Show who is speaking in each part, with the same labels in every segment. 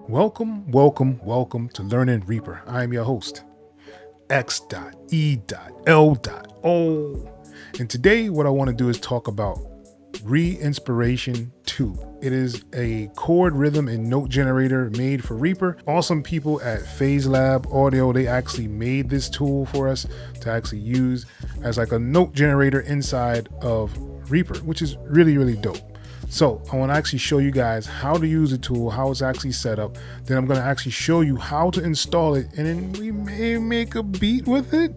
Speaker 1: Welcome to Learning Reaper. I am your host, X.E.L.O. And today what I want to do is talk about Reinspiration 2. It is a chord, rhythm, and note generator made for Reaper. Awesome people at Phase Lab Audio, they actually made this tool for us to actually use as like a note generator inside of Reaper, which is really dope. So I want to actually show you guys how to use the tool, how it's actually set up. Then I'm going to actually show you how to install it, and then we may make a beat with it.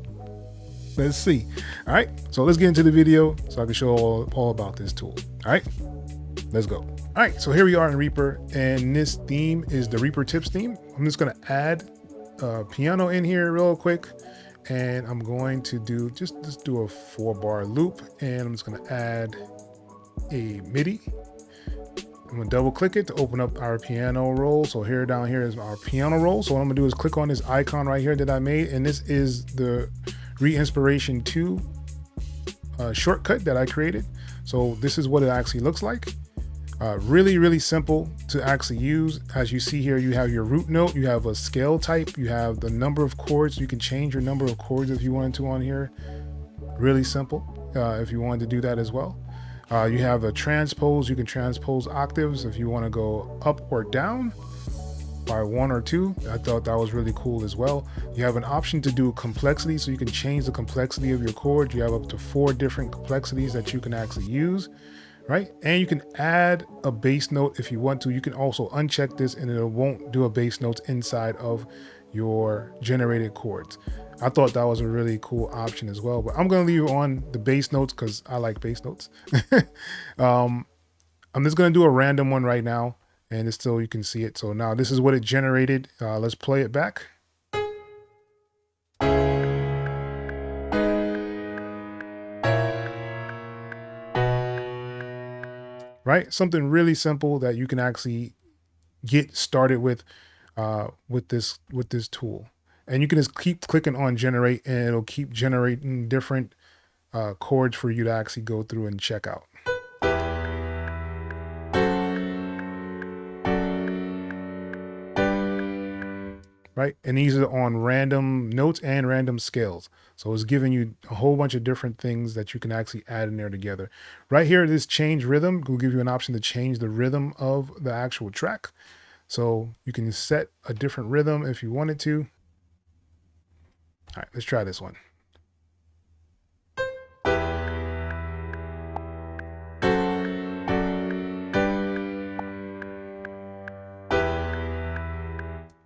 Speaker 1: Let's see. All right, so let's get into the video so I can show all about this tool. All right, let's go. All right, so here we are in Reaper, and this theme is the Reaper Tips theme. I'm just going to add a piano in here real quick, and I'm going to do just do a 4-bar loop, and I'm just going to add a MIDI. I'm gonna double click it to open up our piano roll. So here down here is our piano roll. So what I'm gonna do is click on this icon right here that I made, and this is the Reinspiration 2 shortcut that I created. So this is what it actually looks like. Really simple to actually use. As you see here, you have your root note, you have a scale type, you have the number of chords. You can change your number of chords if you wanted to on here. Really simple if you wanted to do that as well. You have a transpose. You can transpose octaves if you want to go up or down by 1 or 2. I thought that was really cool as well. You have an option to do complexity, so you can change the complexity of your chord. You have up to 4 different complexities that you can actually use, right? And you can add a bass note if you want to. You can also uncheck this and it won't do a bass notes inside of your generated chords. I thought that was a really cool option as well, but I'm going to leave on the bass notes because I like bass notes. I'm just going to do a random one right now, and it's still, you can see it. So now this is what it generated. Let's play it back. Right? Something really simple that you can actually get started with this tool. And you can just keep clicking on generate, and it'll keep generating different chords for you to actually go through and check out. Right? And these are on random notes and random scales. So it's giving you a whole bunch of different things that you can actually add in there together. Right here, this change rhythm will give you an option to change the rhythm of the actual track. So you can set a different rhythm if you wanted to. All right, let's try this one.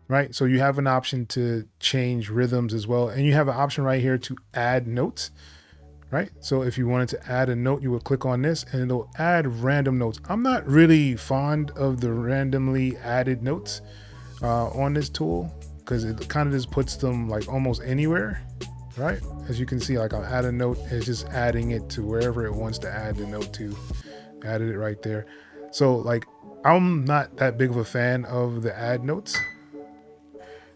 Speaker 1: Right, so you have an option to change rhythms as well, and you have an option right here to add notes. Right, so if you wanted to add a note, you would click on this and it'll add random notes. I'm not really fond of the randomly added notes on this tool because it kind of just puts them like almost anywhere. Right, as you can see, like I'll add a note, it's just adding it to wherever it wants to add the note to. Added it right there. So like I'm not that big of a fan of the add notes.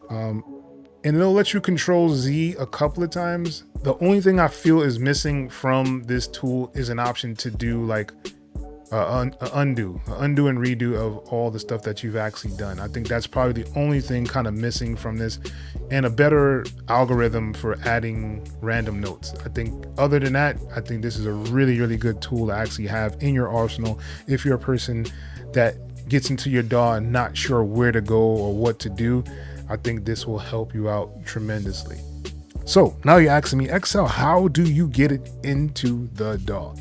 Speaker 1: And it'll let you control Z a couple of times. The only thing I feel is missing from this tool is an option to do like undo and redo of all the stuff that you've actually done. I think that's probably the only thing kind of missing from this, and a better algorithm for adding random notes. I think other than that, I think this is a really good tool to actually have in your arsenal if you're a person that gets into your DAW and not sure where to go or what to do. I think this will help you out tremendously. So now you're asking me, X.E.L, how do you get it into the DAW?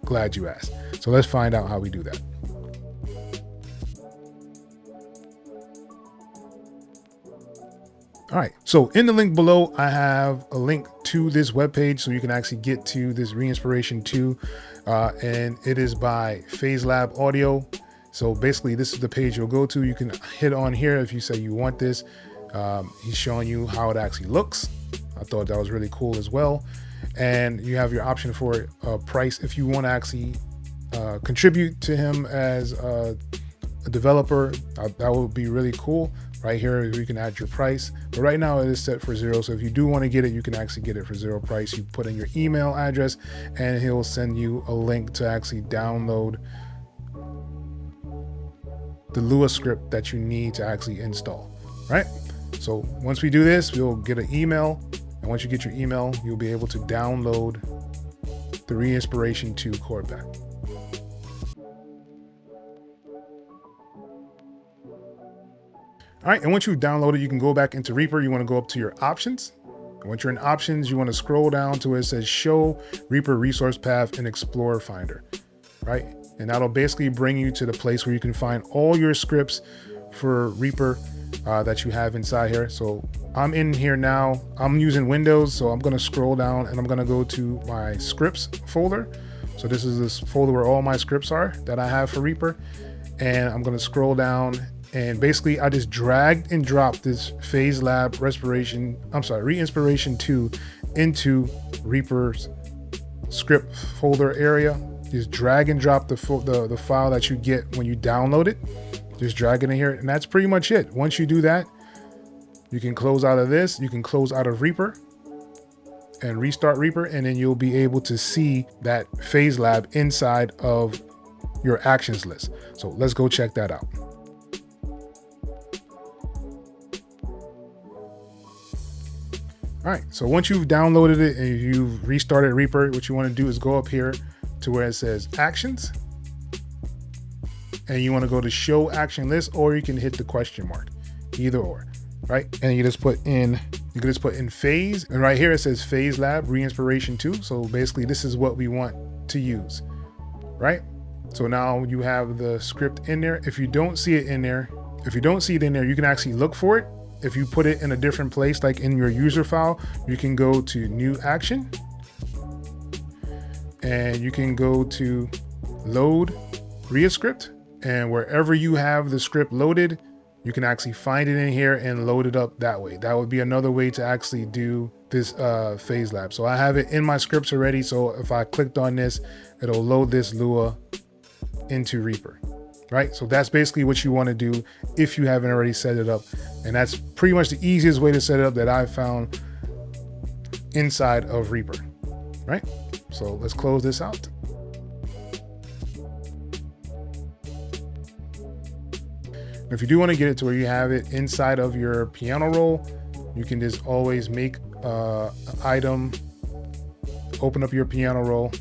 Speaker 1: Glad you asked. So let's find out how we do that. All right, so in the link below, I have a link to this webpage so you can actually get to this Reinspiration 2, and it is by Phase Lab Audio. So basically this is the page you'll go to. You can hit on here if you say you want this. He's showing you how it actually looks. I thought that was really cool as well. And you have your option for a price if you want to actually contribute to him as a developer. That would be really cool. Right here you can add your price, but right now it is set for 0. So if you do want to get it, you can actually get it for 0 price. You put in your email address and he'll send you a link to actually download the Lua script that you need to actually install, right? So once we do this, we'll get an email. And once you get your email, you'll be able to download the Reinspiration 2 chord back. All right, and once you've downloaded, you can go back into Reaper. You want to go up to your options. And once you're in options, you want to scroll down to where it says Show Reaper Resource Path and Explorer Finder, right? And that'll basically bring you to the place where you can find all your scripts for Reaper that you have inside here. So I'm in here now. I'm using Windows, so I'm going to scroll down and I'm going to go to my scripts folder. So this is this folder where all my scripts are that I have for Reaper. And I'm going to scroll down. And basically, I just dragged and dropped this Reinspiration 2 into Reaper's script folder area. Just drag and drop the file that you get when you download it. Just drag it in here, and that's pretty much it. Once you do that, you can close out of this. You can close out of Reaper and restart Reaper, and then you'll be able to see that Phase Lab inside of your actions list. So let's go check that out. All right, so once you've downloaded it and you've restarted Reaper, what you want to do is go up here to where it says Actions. And you want to go to Show Action List, or you can hit the question mark, either or, right? And you can just put in Phase. And right here it says Phase Lab Reinspiration 2. So basically this is what we want to use, right? So now you have the script in there. If you don't see it in there, you can actually look for it. If you put it in a different place, like in your user file, you can go to New Action and you can go to Load Reascript, and wherever you have the script loaded, you can actually find it in here and load it up that way. That would be another way to actually do this Phase Lab. So I have it in my scripts already. So if I clicked on this, it'll load this Lua into Reaper. Right? So that's basically what you want to do if you haven't already set it up. And that's pretty much the easiest way to set it up that I've found inside of Reaper, right? So let's close this out. If you do want to get it to where you have it inside of your piano roll, you can just always make an item, open up your piano roll,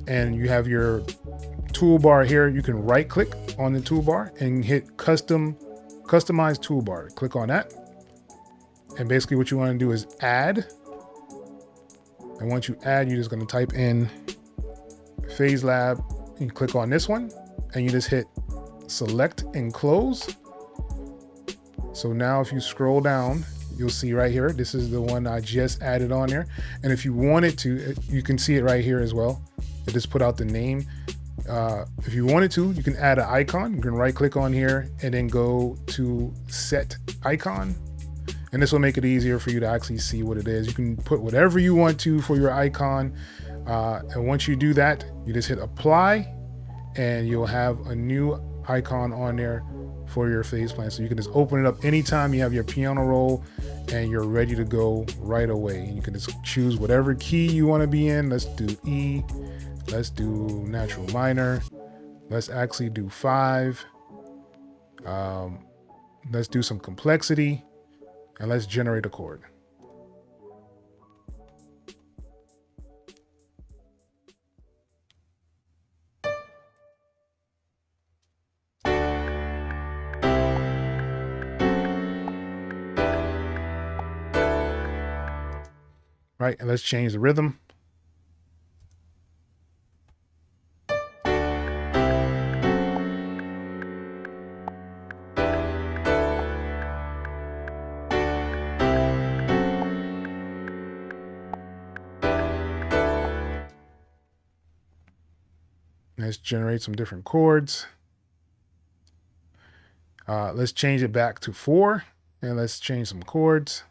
Speaker 1: and you have your toolbar here. You can right click on the toolbar and hit customize toolbar. Click on that. And basically what you want to do is add. And once you add, you're just going to type in Phase Lab. You click on this one and you just hit select and close. So now if you scroll down, you'll see right here, this is the one I just added on there. And if you wanted to, you can see it right here as well. I just put out the name. If you wanted to, you can add an icon. You can right click on here and then go to set icon. And this will make it easier for you to actually see what it is. You can put whatever you want to for your icon. And once you do that, you just hit apply and you'll have a new icon on there for your phase plan. So you can just open it up anytime you have your piano roll and you're ready to go right away. And you can just choose whatever key you want to be in. Let's do E. Let's do natural minor. Let's actually do 5. Let's do some complexity and let's generate a chord. Right, and let's change the rhythm. Let's generate some different chords. Let's change it back to 4 and let's change some chords.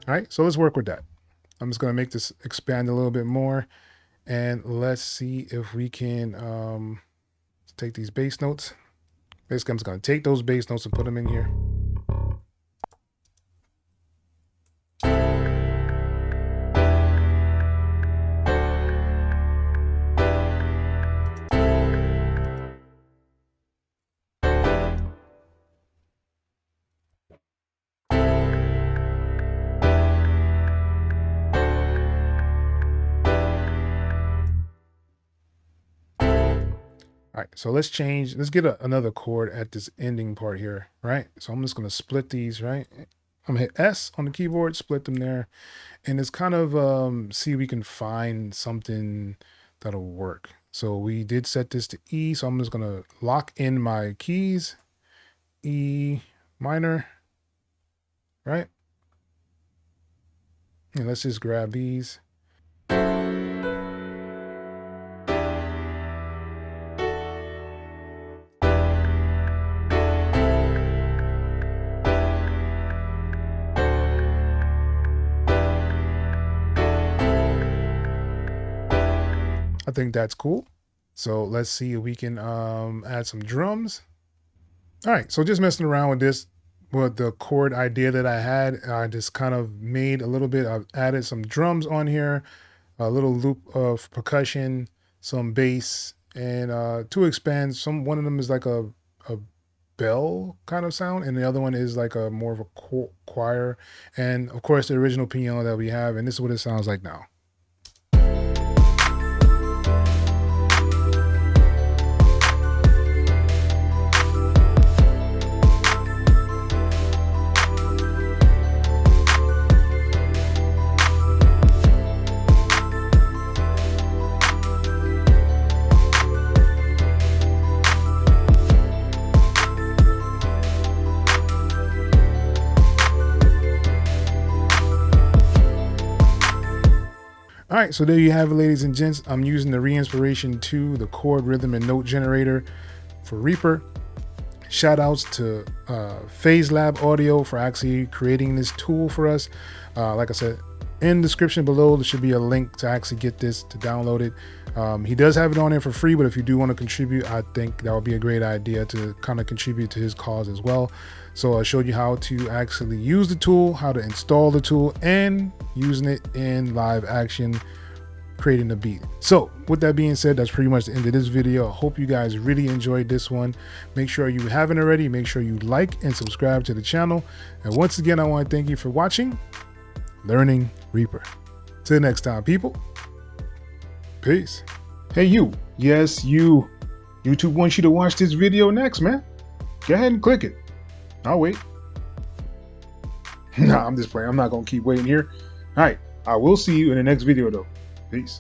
Speaker 1: All right, so let's work with that. I'm just going to make this expand a little bit more. And let's see if we can take these bass notes. Basically, I'm just going to take those bass notes and put them in here. All right, so let's get another chord at this ending part here, right? So I'm just going to split these, right? I'm going to hit S on the keyboard, split them there. And it's kind of see if we can find something that'll work. So we did set this to E, so I'm just going to lock in my keys, E minor, right? And let's just grab these. I think that's cool. So let's see if we can add some drums. All right, so just messing around with this, with the chord idea that I had, I just kind of made a little bit. I've added some drums on here, a little loop of percussion, some bass, and to expand. One of them is like a bell kind of sound, and the other one is like a more of a choir, and of course the original piano that we have, and this is what it sounds like now. All right, so there you have it, ladies and gents. I'm using the Reinspiration 2, the chord, rhythm, and note generator for Reaper. Shout outs to Phase Lab Audio for actually creating this tool for us. Like I said, in the description below, there should be a link to actually get this, to download it. He does have it on there for free, but if you do want to contribute, I think that would be a great idea to kind of contribute to his cause as well. So I showed you how to actually use the tool, how to install the tool, and using it in live action, creating the beat. So with that being said, that's pretty much the end of this video. I hope you guys really enjoyed this one. Make sure you haven't already, make sure you like and subscribe to the channel. And once again, I want to thank you for watching Learning Reaper. Till next time, people. Peace. Hey, you. Yes, you. YouTube wants you to watch this video next, man. Go ahead and click it. I'll wait. Nah, I'm just playing. I'm not going to keep waiting here. All right. I will see you in the next video, though. Peace.